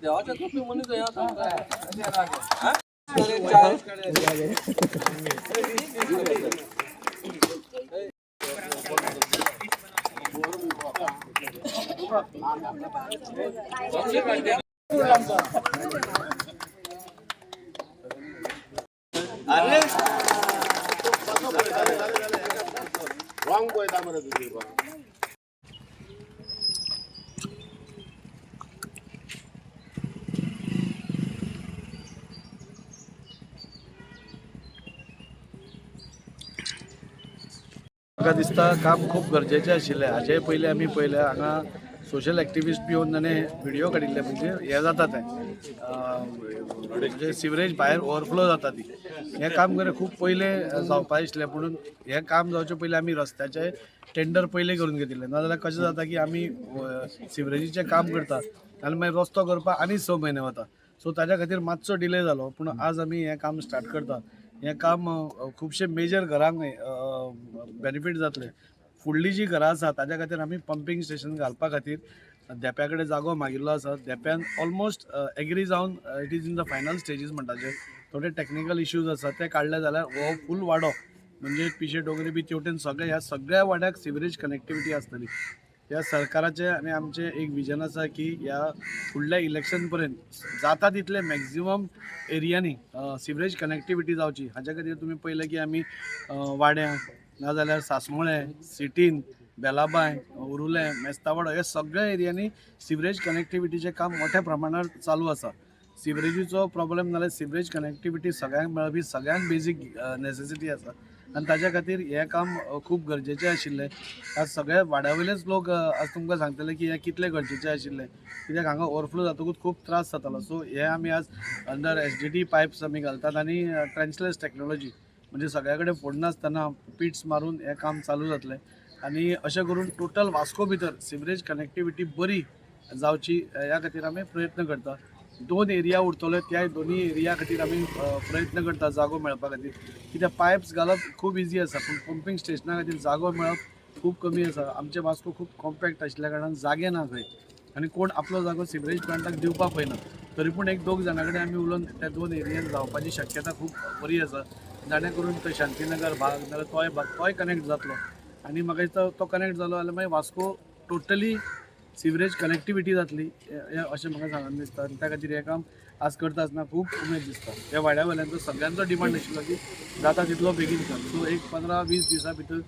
देवाच्या कृपे म्हणून अरे रॉंग बोय दा मरे तुझी बा म्हाका दिसता काम खूप गरजेचें आशिल्लें. हाचे पयलीं आमी पळयलें हांगा सोशल एक्टिविस्ट बी येवन ताणें व्हिडिओ काडिल्ले. म्हणजे हें जाता तें म्हणजे सिवरेज भायर ओवरफ्लो जाता ती. हें काम खरें खूब पयलें जावपाक आशिल्लें. म्हणून हें काम जावचे पयलीं आमी रस्त्याचे टेंडर पयलीं करून घेतिल्लें. नाजाल्यार कशें जाता की आमी सिवरेजीचें काम करता आनी मागीर रस्तो करपाक आनी 6 म्हयने वता. सो ताज्या खातीर मातसो डिले जालो. पूण आज आमी हें काम स्टार्ट करता. हें काम खुबशे मेजर घरांक बेनिफीट जातलें. फुडलीं जीं घरां आसा ताज्या खातीर आमी पंपींग स्टेशन घालपा खातीर देप्या कडेन जागो मागिल्लो आसा. देप्यान ऑलमोस्ट एग्री जावन it is in the final stages म्हणटाचे. थोडे टॅक्निकल इश्यूज आसा ते काडले जाल्यार हो फूल वाडो म्हणजे पिशे डोंगरी बी तेवटेन सगळे ह्या सगळ्या वाड्याक सिवरेज कनेक्टिविटी आसतली. ह्या सरकाराचें आनी आमचें एक विजन आसा की ह्या फुडल्या इलेक्शन पर्यंत जाता तितले मॅक्झिमम एरियांनी सिवरेज कनेक्टिविटी जावची. हाच्या खातीर तुमी पळयलें की आमी वाड्यां नाजाल्यार सासमोळे सिटीन बेलाबाय उरुलें मेस्तावाडो हे सगळ्या एरियांनी सिवरेज कनेक्टिविटीचें काम मोठ्या प्रमाणात चालू आसा. सिवरेजीचो प्रॉब्लेम नाल्यार सिवरेज कनेक्टिविटी सगळ्यांक मेळपी सगळ्यांत बेजीक नेसेसिटी आसा. आनी ताच्या खातीर हें काम खूब गरजेचें आशिल्लें. आज सगळे वाड्यावयलेच लोक आज तुमकां सांगतले की हें कितलें गरजेचें आशिल्लें. कित्याक हांगा ओवरफ्लो जातकूच खूब त्रास जातालो. सो हें आमी आज अंडर SDT पायप्स आमी घालतात आनी ट्रेंचलेस टॅक्नोलॉजी म्हणजे सगळ्या कडेन फोडनासतना पिट्स मारून हें काम चालू जातलें. आनी अशें करून टोटल वास्को भितर सिवरेज कनेक्टिविटी बरी जावची ह्या खातीर आमी प्रयत्न करता. 2 एरिया उरतले त्या दोनूय एरिया खातीर आमी प्रयत्न करता जागो मेळपा खातीर. कित्याक पायप्स घालप खूब इजी आसा पूण पंपींग स्टेशना खातीर जागो मेळप खूब कमी आसा. आमचे वास्को खूब कॉम्पॅक्ट आशिल्ल्या कारणान जागे ना खंय आनी कोण आपलो जागो सिवरेज प्लांटाक दिवपाक पळयना. तरी पूण 1-2 जाणां कडेन आमी उलोवन त्या 2 एरियान जावपाची शक्यता खूब बरी आसा. जाणे करून तो शांतीनगर भाग नाजाल्यार तोय भाग तोय कनेक्ट जातलो. आनी म्हाका दिसता तो कनेक्ट जालो जाल्यार मागीर वास्को टोटली सिवरेज कनेक्टिविटी जातली अशें म्हाका सांगून दिसता. आनी त्या खातीर हें काम आज करता आसतना खूब उमेद दिसता. ह्या वाड्या वयल्यांचो सगळ्यांचो डिमांड आशिल्लो की जाता तितलो बेगीन कर. सो एक 15-20 दिसां भितर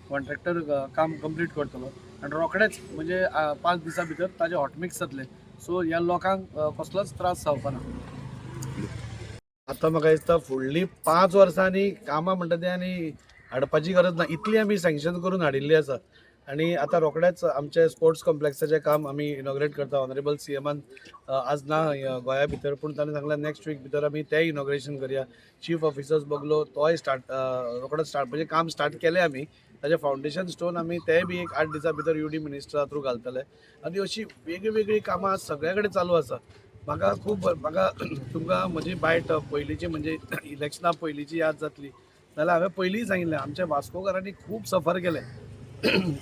कॉन्ट्रॅक्टर काम कंप्लीट करतलो आनी रोखडेच म्हणजे 5 दिसां भितर ताजें हॉटमिक्स जातलें. सो ह्या लोकांक कसलोच त्रास जावपा ना. आतां म्हाका दिसता फुडलीं 5 वर्सांनी कामां म्हणटा तें आनी हाडपाची गरज ना. इतली आमी सँक्शन करून हाडिल्ली आसा. आनी आतां रोखडेच आमचे स्पोर्ट्स कॉम्प्लेक्साचें काम आमी इनॉग्रेट करता. ऑनरेबल CMन आज ना गोंया भितर पूण ताणें सांगलें नेक्स्ट वीक भितर आमी तें इनॉग्रेशन करया. चीफ ऑफिसर्स बंगलो तोय रोखडोच स्टार्ट म्हणजे काम स्टार्ट केलें आमी. ताजें फावंडेशन स्टोन आमी तेंय बी एक 8 दिसां भितर UD मिनिस्टरा थ्रू घालतले. आनी अशीं वेगळी वेगळी कामां सगळ्या कडेन चालू आसा. म्हाका तुमकां म्हजी बायट पयलींची म्हणजे इलेक्शना पयलींची याद जातली जाल्यार हांवें पयलींय सांगिल्लें आमच्या वास्कोकारांनी खूब सफर केलें.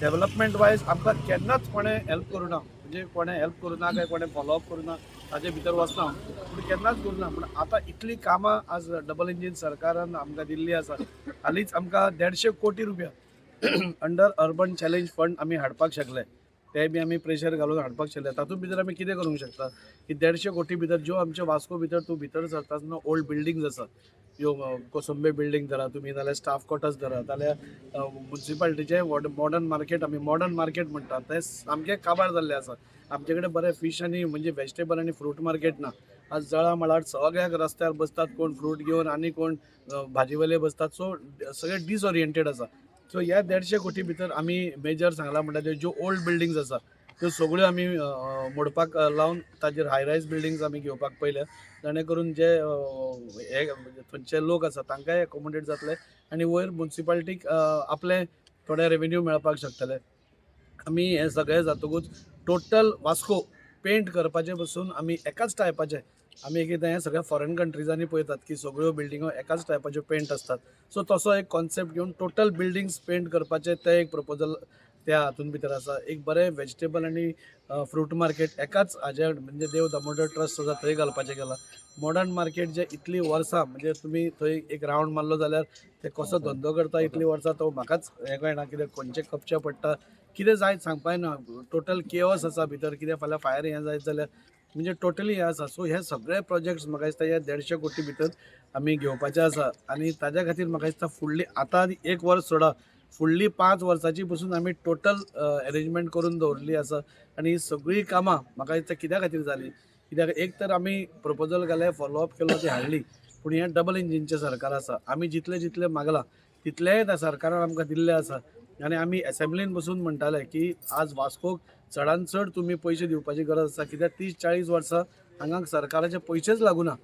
डेवलपमेंट वायज आमकां केन्नाच कोणें हेल्प करूं ना. म्हणजे कोणें हेल्प करूं ना काय कोणें फॉलोअप करूं ना ताजे भितर वचना पूण केन्नाच करूं ना. पूण आतां इतलीं कामां आज डबल इंजीन सरकारान आमकां दिल्ली आसा. हालींच आमकां 150 कोटी रुपया अंडर अर्बन चॅलेंज फंड आमी हाडपाक शकले. ते बी आमी प्रेशर घालून हाडपाक शकले. तातूंत भितर आमी कितें करूंक शकता की 150 कोटी भितर ज्यो आमचे वास्को भितर तूं भितर सरता आसतना ओल्ड बिल्डिंग्स आसात ह्यो कोसंबे बिल्डींग धरा तुमी नाल्यार स्टाफ क्वॉर्टर्स धरा नाल्यार म्युन्सिपालिटीचे मॉडर्न मार्केट आमी मॉडर्न मार्केट म्हणटा ते सामके काबार जाल्ले आसा. आमचे कडेन बरें फीश आनी म्हणजे वेजिटेबल आनी फ्रूट मार्केट ना. आज जळा मळार सगळ्याक रस्त्यार बसतात कोण फ्रूट घेवन आनी कोण भाजीवाले बसतात. सो सगळे डिसओरिएंटेड आसा. सो ह्या 150 कोटी भितर आमी मेजर सांगला म्हणटा त्यो ज्यो ओल्ड बिल्डिंग्स आसा त्यो सगळ्यो आमी मोडपाक लावन ताजेर हाय रायज बिल्डिंग्स आमी घेवपाक पयल्या. जाणे करून जे हे थंयचे लोक आसा तांकांय एकोमोडेट जातले आनी वयर म्युन्सिपालिटीक आपले थोडे रेवेन्यू मेळपाक शकतले. आमी हे सगळे जातकूच टोटल वास्को पेंट करपाचे पसून आमी एकाच टायपाचे आमी एकदां हे सगळ्या फॉरेन कंट्रीजांनी पळयतात की सगळ्यो बिल्डिंगो एकाच टायपाच्यो पेंट आसतात. सो तसो एक कॉन्सेप्ट घेवन टोटल बिल्डिंग्स पेंट करपाचे ते एक प्रपोजल त्या हातून भितर आसा. एक बरें व्हेजिटेबल आनी फ्रूट मार्केट एकाच हाज्या म्हणजे देव दामोदर ट्रस्ट आसा थंय घालपाचें केलां. मॉडर्न मार्केट जे इतली वर्सां म्हणजे तुमी थंय एक रावंड मारलो जाल्यार ते कसो धंदो करता इतली वर्सां तो म्हाकाच हें कळना. कित्याक खंयचें कपचें पडटा कितें जायत सांगपाक ना. टोटल केओस आसा भितर. कितें फाल्यां फायर हें जायत जाल्यार म्हणजे टोटली हें आसा. सो हे सगळे प्रोजेक्ट्स म्हाका दिसता हे 150 कोटी भितर आमी घेवपाचे आसा आनी ताज्या खातीर म्हाका दिसता फुडली आतां एक वर्स सोडा फुडली 5 वर्सांची पसून आमी टोटल अरेंजमेंट करून दवरली आसा आनी ही सगळीं कामां म्हाका दिसता कित्या खातीर जाली. कित्याक एक तर आमी प्रपोजल घाले फॉलोअप केलो ती हाडली पूण हें डबल इंजिनचें सरकार आसा. आमी जितले जितले मागला तितलेय त्या सरकारान आमकां दिल्ले आसा आनी आमी असेंब्लीन बसून म्हणटाले की आज वास्कोक चडांत चड तुमी पयशे दिवपाची गरज आसा. कित्याक 30-40 वर्सां हांगा सरकाराचे पयशेच लागूना.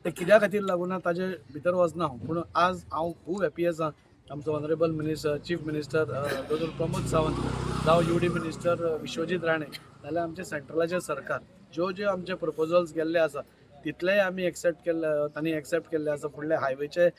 ते कित्या खातीर लागूना ताजे भितर वचना पूण आज हांव खूब हॅपी आसा. आमचो ऑनरेबल मिनिस्टर चीफ मिनिस्टर दोतोर प्रमोद सावंत जावं UD मिनिस्टर विश्वजीत राणे नाल्यार आमचे सेंट्रलाचे सरकार ज्यो आमचे प्रपोजल्स गेल्ले आसा तितलेय आमी एक्सेप्ट केल्ले तांणी एक्सेप्ट केल्ले आसा. फुडले हायवेचे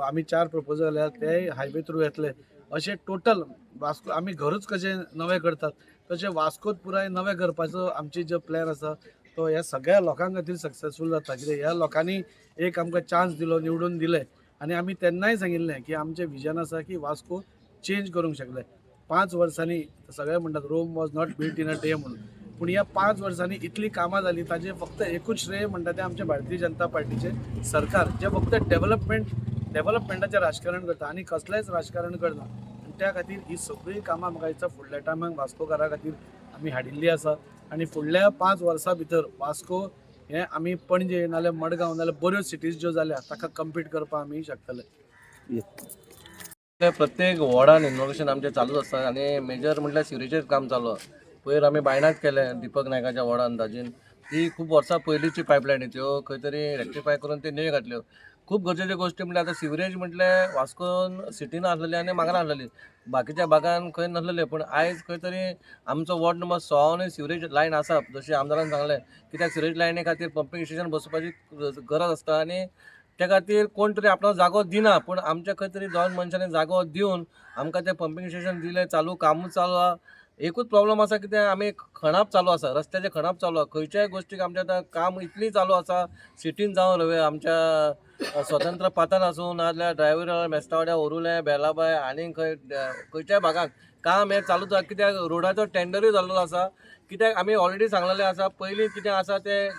आमी 4 प्रपोजल घाल्यात तेय हायवे थ्रू येतले. अशें टोटल वास्को आमी घरूच कशें नवें करतात तशें वास्कोत पुराय नवें करपाचो आमची जो प्लॅन आसा तो ह्या सगळ्या लोकां खातीर सक्सेसफूल जाता. कित्याक ह्या लोकांनी एक आमकां चान्स दिलो निवडून दिले आनी आमी तेन्नाय सांगिल्लें की आमचें विजन आसा की वास्को चेंज करूंक शकले. 5 वर्सांनी सगळे म्हणटात Rome was not built in a day म्हणून पूण ह्या 5 वर्सांनी इतली कामां जाली ताजें फक्त एकूच श्रेय म्हणटा तें आमचे भारतीय जनता पार्टीचे सरकार जे फक्त डेव्हलपमेंटाचें राजकारण करता आनी कसलेंच राजकारण करना. आनी त्या खातीर ही सगळीं कामां म्हाका दिसता फुडल्या टायमाक वास्कोकारा खातीर आमी हाडिल्ली आसा आनी फुडल्या 5 वर्सां भितर वास्को हें आमी पणजे नाल्यार मडगांव नाल्यार बऱ्यो सिटीज ज्यो जाल्या ताका कम्पीट करपाक आमी शकतले. प्रत्येक वॉर्डान इनोव्हेशन आमचें चालूच आसता आनी मेजर म्हटल्यार सिवरेजेस काम चालू. पयर आमी बायनात केलें दीपक नायकाच्या वॉर्डान ताजेन ती खूब वर्सां पयलींची पायपलायनी त्यो खंय तरी रेक्टिफाय करून त्यो नव्यो घातल्यो. खूब गरजेच्यो गोश्टी म्हटल्यार आतां सिवरेज म्हटल्यार वास्कोन सिटीन आसलेली आनी मागार आसलेली बाकीच्या भागान खंय नासलेले पूण आयज खंय तरी आमचो वॉर्ड नंबर 6 सिवरेज लायन आसा जशें आमदारान सांगलें. कित्याक सिवरेज लायनी खातीर पंपींग स्टेशन बसोवपाची गरज आसता आनी त्या खातीर कोण तरी आपणाक जागो दिना पूण आमच्या खंय तरी 2 मनशांनी जागो दिवन आमकां तें पंपींग स्टेशन दिलें. चालू कामूच चालू आसा. एकूच प्रॉब्लम आसा कित्याक आमी खणाप चालू आसा रस्त्याचे खणाप चालू आसा. खंयच्याय गोश्टीक आमच्या आतां काम इतली चालू आसा सिटीन जावं रवे आमच्या स्वतंत्र पातान आसूं नाजाल्यार ड्रायव्हर मेस्तावाड्या ओरुलें बेलाबाय आनी खंयच्याय भागाक काम हें चालूच आसा. कित्याक रोडाचो टेंडरूय जाल्लो आसा. कित्याक आमी ऑलरेडी सांगलेलें आसा पयलीं कितें आसा तें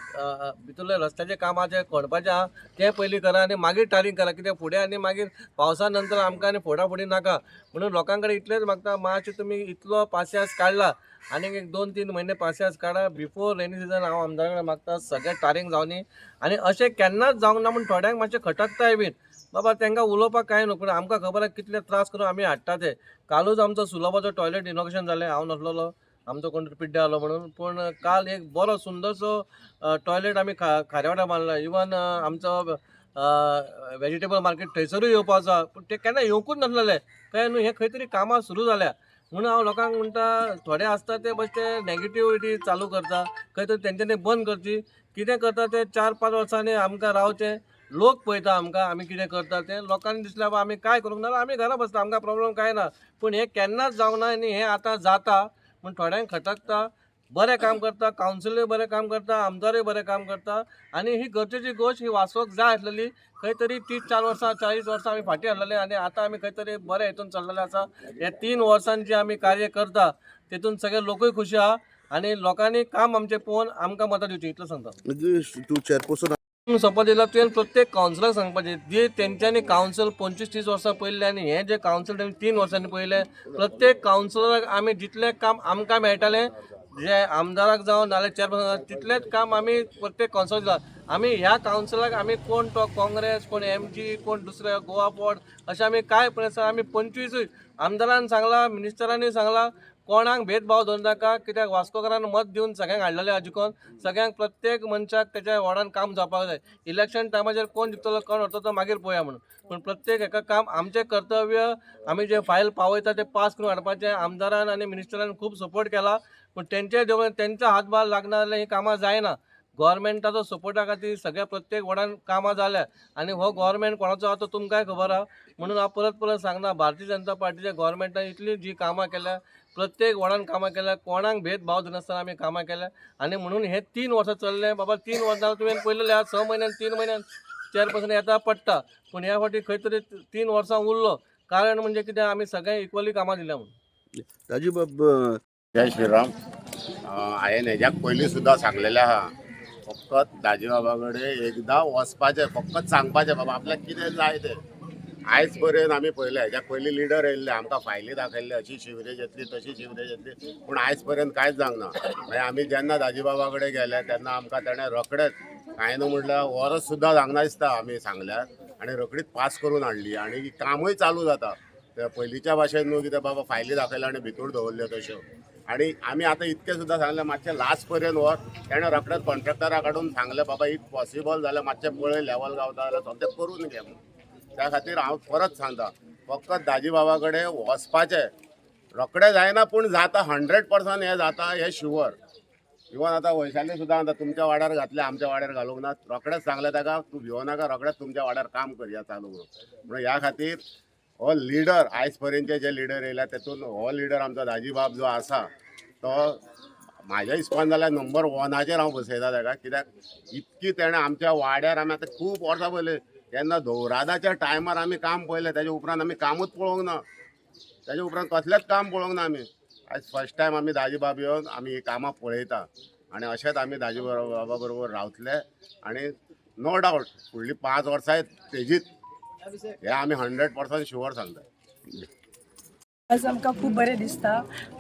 भितरले रस्त्याचें कामाचें खणपाचें आहा तें पयलीं करा आनी मागीर टारींग करा. कित्याक फुडें आनी मागीर पावसा नंतर आमकां आनी फोडाफोडी नाका म्हणून लोकां कडेन इतलेंच मागता मातशें तुमी इतलो पासियांस काडला आनीक एक 2-3 म्हयने पासियांस काडा बिफोर रेनी सिजन. हांव आमदारा कडेन मागता सगळें टारींग जावनी आनी अशें केन्नाच जावंक ना म्हूण थोड्यांक मातशें खटकताय बीन बाबा तांकां उलोवपाक कांय न्हू पूण आमकां खबर आसा कितले त्रास करून आमी हाडटा ते. कालूच आमचो सुलभाचो टॉयलेट इनॉग्रेशन जालें हांव नासलोलो आमचो कोण तरी पिड्ड्या आलो म्हणून पूण काल एक बरो सुंदरसो टॉयलेट आमी खाऱ्या बांदला. इवन आमचो वेजिटेबल मार्केट थंयसरूय येवपाचो आसा पूण ते केन्ना येवंकूच नासलेले कळ्ळें न्हू. हे खंय तरी कामां सुरू जाल्या म्हणून हांव लोकांक म्हणटा थोडे आसता ते बेश्टे नॅगेटिविटी चालू करता खंय तरी तेंच्यांनी बंद करची. कितें करता ते 4-5 वर्सांनी आमकां रावचें. लोक पळयता आमकां आमी कितें करता तें लोकांनी दिसल्यार बाबा आमी काय करूंक ना आमी घरा बसता आमकां प्रॉब्लेम कांय ना पूण हें केन्नाच जावंक ना आनी हें आतां जाता म्हूण थोड्यांक खटकता. बरें काम करता कावन्सिलूय बरें काम करता आमदारूय बरें काम करता आनी ही गरजेची गोश्ट ही वाचोवंक जाय आसलेली. खंय तरी 30-4 वर्सां 40 वर्सां आमी फाटीं हाडलेले आनी आतां आमी खंय तरी बरें हितून चल्लेले आसा. हे 3 वर्सांनी जे आमी कार्य करता तितून सगळे लोकूय खुशी आहा आनी लोकांनी काम आमचें पळोवन आमकां मतां दिवची इतलें सांगता. तूं चॅरपर्सन सोंपत येयला तुवें प्रत्येक कावन्सिलाक सांगपाचें जे तेंच्यांनी कावन्सिल 25-30 वर्सां पयलें आनी हें जें कावन्सिल तेणी 3 वर्सांनी पयलें प्रत्येक कावन्सिलराक आमी जितलें काम आमकां मेळटालें जे आमदाराक जावं नाल्यार चॅरपर्सन तितलेंच काम आमी प्रत्येक कावन्सिलराक दिलां. आमी ह्या कावन्सिलाक आमी कोण तो काँग्रेस कोण MG कोण दुसरे गोवा बोर्ड अशें आमी कांय पळयना. आमी 25 आमदारान सांगलां मिनिस्टरांनी सांगलां कोणाक भेदभाव धरू नाका कित्याक वास्कोकारान मत दिवन सगळ्यांक हाडलेलें आहा जिखोन सगळ्यांक प्रत्येक मनशाक तेच्या वॉर्डान काम जावपाक जाय. इलेक्शन टायमाचेर कोण जिखतलो कोण हरतो तो मागीर पळोवया म्हणून पूण प्रत्येक हेका काम आमचें कर्तव्य आमी जे फायल पावयता ते पास करून हाडपाचें. आमदारान आनी मिनिस्टरान खूब सपोर्ट केला पूण तेंचे तेंचो हातभार लागना जाल्यार ही कामां जायना. गव्हर्मेंटाचो सपोर्टा खातीर सगळ्या प्रत्येक वॉर्डान कामां जाल्या आनी हो गव्हर्मेंट कोणाचो आहा तो तुमकांय खबर आहा म्हणून हांव परत सांगना भारतीय जनता पार्टीच्या गव्हर्मेंटान इतली जी कामां केल्या प्रत्येक वॉर्डान कामां केल्या, कोणाक भेदभाव दिनासतना आमी कामां केल्या आनी म्हणून हे 3 वर्सां चल्ले. बाबा 3 वर्सां तुवें पयलें ह्या 6 म्हयन्यान 3 म्हयन्यान चेअरपर्सन येता पडटा, पूण ह्या फावटी खंय तरी 3 वर्सां उरलो. कारण म्हणजे कितें आमी सगळ्यांक इक्वली कामां दिल्या म्हणून. राजीव जय श्रीराम. हांवें हेज्याक पयलीं सुद्दां सांगलेलें आहा, फकत दाजी बाबा कडेन एकदां वचपाचें, फकत सांगपाचें बाबा आपल्याक कितें जाय तें. आयज पर्यंत आमी पळयलें, हेज्या पयलीं लिडर येयल्ले, आमकां फायली दाखयल्ले, अशी शिवरेज येतली तशी शिवरेज येतली, पूण आयज पर्यंत कांयच जावंक ना. मागीर आमी जेन्ना दाजी बाबा कडेन गेले तेन्ना आमकां ताणें रोखडेंच कांय न्हू म्हटल्यार वर्स सुद्दां जावंक दिसता आमी सांगल्यार, आनी रोखडीच पास करून हाडली आनी कामूय चालू जाता. ते पयलींच्या भाशेन न्हू, कितें बाबा फायली दाखयल्या आनी भितूर दवरल्यो तश्यो. आनी आमी आतां इतकें सुद्दां सांगलें मातशें लास्ट पर्यंत व्हर. तेणें रोखडेंच कॉन्ट्रॅक्टरा कडून सांगलें बाबा इफ पॉसिबल जाल्यार मातशें पळय लेवल गावता जाल्यार सद्या करून घे म्हणून. त्या खातीर हांव परत सांगता, फकत दाजी बाबा कडेन वचपाचें. रोखडें जायना पूण जाता, 100% हें जाता हें शुअर. इवन आतां वैशाली सुद्दां आतां तुमच्या वाड्यार घातलें, आमच्या वाड्यार घालूंक ना. रोखडेंच सांगलें ताका, तूं भिवो नाका, रोखडेंच तुमच्या वाड्यार काम करया चालू म्हणून ह्या खातीर हो लिडर आयज पर्यंतचे जे लिडर येयल्या तेतून हो लिडर आमचो दाजी बाब जो आसा तो म्हाज्या हिसपान जाल्यार नंबर 1चेर हांव बसयता ताका. कित्याक इतकी तेणें आमच्या वाड्यार आमी आतां खूब वर्सां पयलीं तेन्ना धौरादाच्या टायमार आमी काम पळयलें, तेज्या उपरांत आमी कामूच पळोवंक ना. तेज्या उपरांत कसलेंच काम पळोवंक ना आमी. आयज फर्स्ट टायम आमी दाजी बाब येवन आमी ही कामां पळयता आनी अशेंच आमी दाजी बाबा बरोबर रावतले आनी नो डावट फुडलीं 5 वर्सां तेजीच हे आमी 100% शुअर सांगता. आज आमकां खूब बरें दिसता.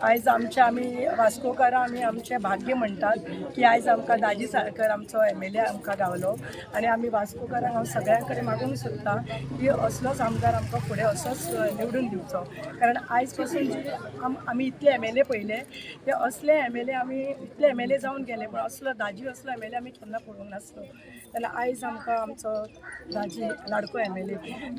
आयज आमी वास्कोकारां आमी आमचें भाग्य म्हणटात की आयज आमकां दाजी साळकर आमचो MLA आमकां गावलो आनी आमी वास्कोकारांक हांव सगळ्यां कडेन मागूंक सोदतां की असलोच आमदार आमकां फुडें असोच निवडून दिवचो. कारण आयज पासून जे आमी इतले MLA पळयले ते असले MLA आमी इतले MLA जावन गेले, पूण असलो दाजी असलो MLA आमी केन्ना पळोवंक नासलो. जाल्यार आयज आमकां आमचो दाजी लाडको MLA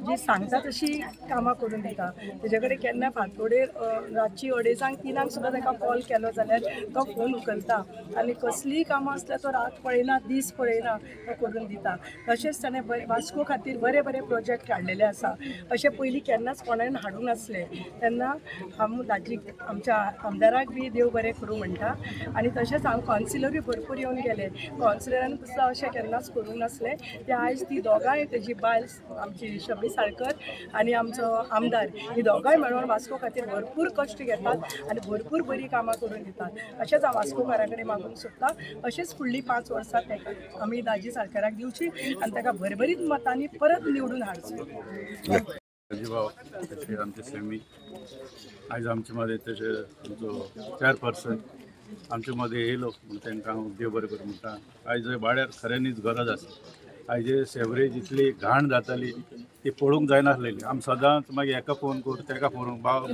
जी सांगता तशी कामां करून दिता. तेजे कडेन केन्ना फातोडेर रातची 2:30-3 सुद्दां ताका कॉल केलो जाल्यार तो फोन उखलता आनी कसलीय कामां आसल्यार तो रात पळयना, दीस पळयना, तो करून दिता. तशेंच ताणें वास्को खातीर बरे बरे प्रोजेक्ट काडलेले आसा. अशें पयलीं केन्नाच कोणान हाडूंक नासलें. तेन्ना हांव दाजीक आमच्या आमदाराक बी देव बरें करूं म्हणटा. आनी तशेंच हांव कावन्सिलरूय भरपूर येवन गेले. कावन्सिलरान सुद्दां अशें केन्नाच करूंक नासलें. ते आयज ती दोगांय तेजी बायल आमची शबी साळकर आनी आमचो आमदार ही दोगांय मेळून वास्को खातीर भरपूर कश्ट घेतात आनी भरपूर बरी कामां करून दितात. अशेंच हांव वास्कोकारां कडेन मागूंक सोदतां. अशेंच फुडलीं 5 वर्सां ताका आमी दाजी साळकाराक दिवची आनी ताका भरभरीत मतांनी परत निवडून हाडचें. राजीव श्रीरामचे सेमी आयज आमचे मदें तशें तुमचो चेअरपर्सन आमचे मदें येयलो म्हूण तांकां हांव देव बरें करूं म्हणटा. आयज बाड्यार खऱ्यांनीच गरज आसा. आयज सेवरेज इतली घाण जाताली ती पळोवंक जायनासलेली. आमी सदांच मागीर हेका फोन कर तेका फोन भाव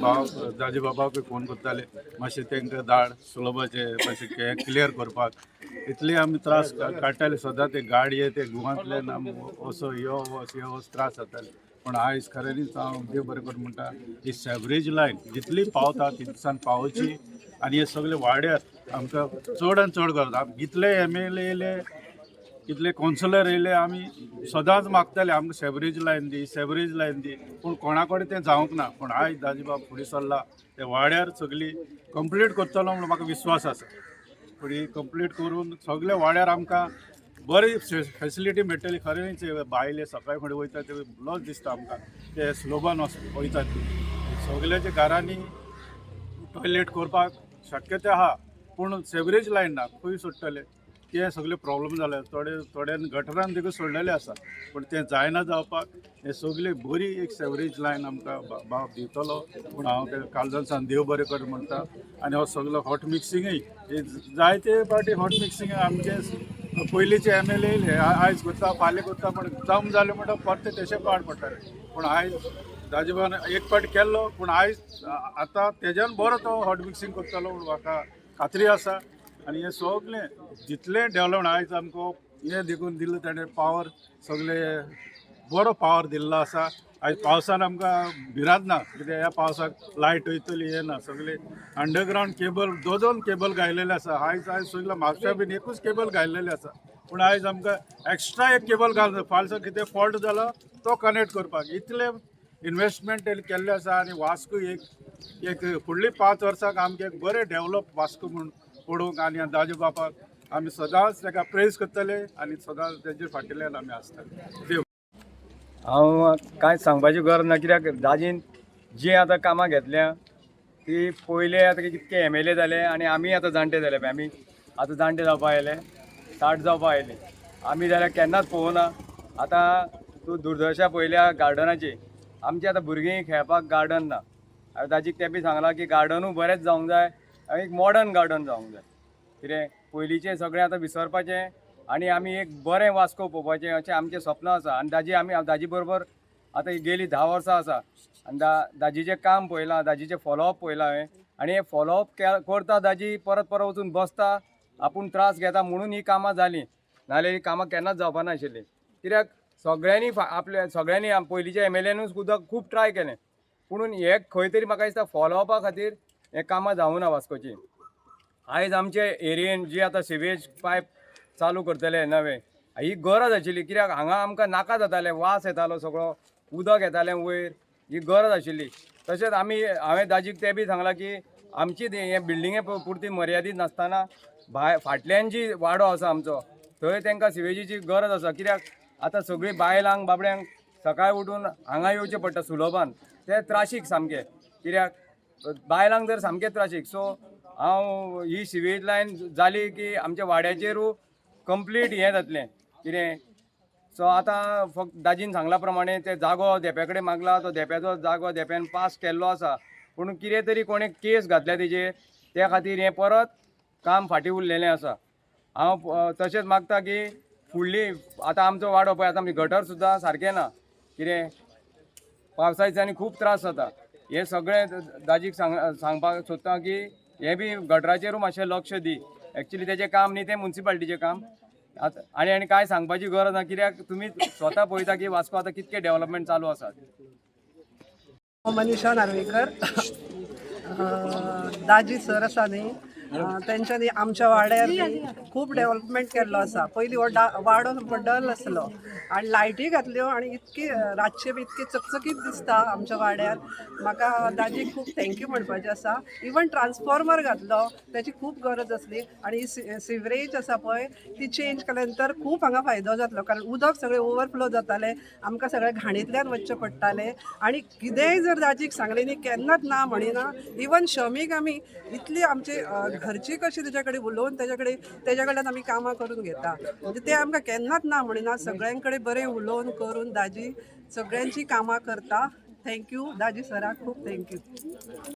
दाजी बाबाकूय फोन करताले मातशें तांकां धाड सुलभाचें मातशें हें क्लियर करपाक. इतले आमी त्रास काडटाले सदां ते गाडये ते गुवांतल्यान आमी असो यो वच त्रास जाताले. पूण आयज खऱ्यांनीच हांव देव बरें करूं म्हणटा ही सेवरेज लायन जितली पावता तितसान पावची आनी हे सगळे वाड्यार आमकां चड आनी चड गरज. जितले MLA येयले कितले कावन्सिलर येयले आमी सदांच मागताले आमकां सेवरेज लायन दी पूण कोणा कडेन तें जावंक ना. पूण आयज दाजी बाब फुडें सरला ते वाड्यार सगळी कंप्लीट करतलो म्हणून म्हाका विश्वास आसा. फुडें कंप्लीट करून सगळे वाड्यार आमकां बरी फेसिलिटी मेळटली. खरेंच बायले सकाळी फुडें वयता ते लज दिसता आमकां ते स्लोबान वयतात ती सगळ्याच्या घरांनी टॉयलेट करपाक शक्यता आहा पूण सेवरेज लायन ना. खंय सोडटले ते सगळे प्रॉब्लेम जाले. थोड्यान गटरान देखून सोडलेले आसा पूण तें जायना जावपाक. हे सगळे बरी एक सेवरेज लायन आमकां बाब दितलो पूण हांव ते काळजांसान देव बरें कर म्हणटा. आनी हो सगळो हॉट मिक्सिंगूय जायते फावटी हॉट मिक्सिंग आमचे पयलींचे MLA येयले आयज करता फाल्यां करता पूण जावंक जालें म्हणटा परते तेशें पाड पडटाले. पूण आयज दाजीबान एक फावटी केल्लो पूण आयज आतां तेज्यान बरो तो हॉट मिक्सिंग करतलो म्हूण म्हाका खात्री आसा. आनी हे सगळें जितलें डेवलपमेंट आयज आमकां हें देखून दिल्लें ताणें पावर सगळे बरो पावर दिल्लो आसा. आयज पावसान आमकां भिरांत ना कित्याक ह्या पावसाक लायट वयतली हें ना. सगळे अंडरग्रावंड केबल 2 केबल घायलेले आसा. आयज सगळ्या म्हापशा बीन एकूच केबल घायलेले आसा पूण आयज आमकां एक्स्ट्रा एक केबल घालून फाल्यां कितें फॉल्ट जालो तो कनेक्ट करपाक इतले इन्वेस्टमेंट केल्ले आसा. आनी वास्को एक एक फुडली 5 वर्सांक आमगे एक बरें डेव्हलप वास्को म्हूण पडोवंक आनी दाजू बापाक आमी सदांच ताका प्रेज करतले आनी सदांच तेजे फाटल्यान आमी आसतले देव हांव कांय सांगपाची गरज ना कित्याक दाजीन जी आतां कामां घेतल्या ती पयले आतां कितके MLA जाले आनी आमी आतां जाणटे जाले पळय आमी आतां जाणटे जावपा आयले 60 जावपा आयले आमी जाल्यार केन्नाच पळोवना आतां तूं दुर्दशा पळयल्या गार्डनाची आमची आतां भुरगीं खेळपाक गार्डन ना दाजीक तें बी सांगलां की गार्डनूय बरेंच जावंक जाय आनी एक मॉडर्न गार्डन जावंक जाय कितें पयलींचें सगळें आतां विसरपाचें आनी आमी एक बरें वास्को पळोवपाचें अशें आमचें स्वप्न आसा आनी आमी दाजी बरोबर आतां गेलीं 10 वर्सां आसा आनी दाजीचें काम पळयलां दाजीचें फॉलोअप पळयलां हांवें आनी हें फॉलोअप करता दाजी परत परत वचून बसता आपूण त्रास घेता म्हणून ही कामां जालीं नाजाल्यार ही कामां केन्नाच जावपा नाशिल्लीं कित्याक सगळ्यांनी सगळ्यांनी पयलींच्या MLAनूय सुद्दां खूब ट्राय केलें पूण हे खंय तरी म्हाका दिसता फॉलोअपा खातीर हें कामां जावना वास्कोची आयज आमचे एरियेन जी आतां सिवेज पायप चालू करतले नवे ही गरज आशिल्ली कित्याक हांगा आमकां नाका जातालें वास येतालो सगळो उदक येतालें वयर ही गरज आशिल्ली तशेंच हांवें दाजीक तें बी सांगलां की आमची हे बिल्डिंगे पुरती मर्यादीत नासतना फाटल्यान जी वाडो आसा आमचो थंय तांकां सिवेजीची गरज आसा कित्याक आतां सगळीं बायलांक बाबड्यांक सकाळीं उठून हांगा येवचें पडटा सुलभान ते त्राशीक सामके कित्याक बायलांक जर सामके त्राशीक सो हांव ही सिवेज लायन जाली की आमच्या वाड्याचेरूय कंप्लीट हें जातलें कितें सो आतां फक्त दाजीन सांगला प्रमाणे ते जागो देप्या कडेन मागला तो देप्याचो जागो देप्यान पास केल्लो आसा पूण कितें तरी कोणें केस घातल्या तेजेर त्या खातीर हें परत काम फाटीं उरलेलें आसा हांव तशेंच मागता की फुडली आतां आमचो वाडो पळय आतां गटर सुद्दां सारकें ना कितें पावसा दिसांनी खूब त्रास जाता हे सगळें दाजीक सांगपाक सोदता की हे बी गटराचेरूय मातशें लक्ष दी एक्चुली तेजें काम न्ही तें म्युन्सिपालिटीचें काम आनी कांय सांगपाची गरज ना कित्याक तुमी स्वता पळयता की वास्को आतां कितके डेव्हलपमेंट चालू आसा मनीषा नार्वेकर दाजी सर आसा न्ही तेंच्यांनी आमच्या वाड्यार खूब डेव्हलपमेंट केल्लो आसा पयलीं वाडो डल आसलो आनी लायटी घातल्यो आनी इतकी रातचे बी इतकी चकचकीत दिसता आमच्या वाड्यार म्हाका दाजीक खूब थँक्यू म्हणपाचें आसा इवन ट्रान्सफॉर्मर घातलो तेची खूब गरज आसली आनी सिवरेज आसा पळय ती चेंज केल्या नंतर खूब हांगा फायदो जातलो कारण उदक सगळें ओवरफ्लो जातालें आमकां सगळें घाणींतल्यान वचचें पडटालें आनी कितेंय जर दाजीक सांगलें न्ही केन्नाच ना म्हणिना इवन शमीक आमी इतली आमचे घरची कशी तेच्या कडेन उलोवन तेच्या कडल्यान आमी कामां करून घेता म्हणजे ते आमकां केन्नाच ना म्हणिना सगळ्यां कडेन बरें उलोवन करून दाजी सगळ्यांची कामां करता थँक्यू दाजी सराक खूब थँक्यू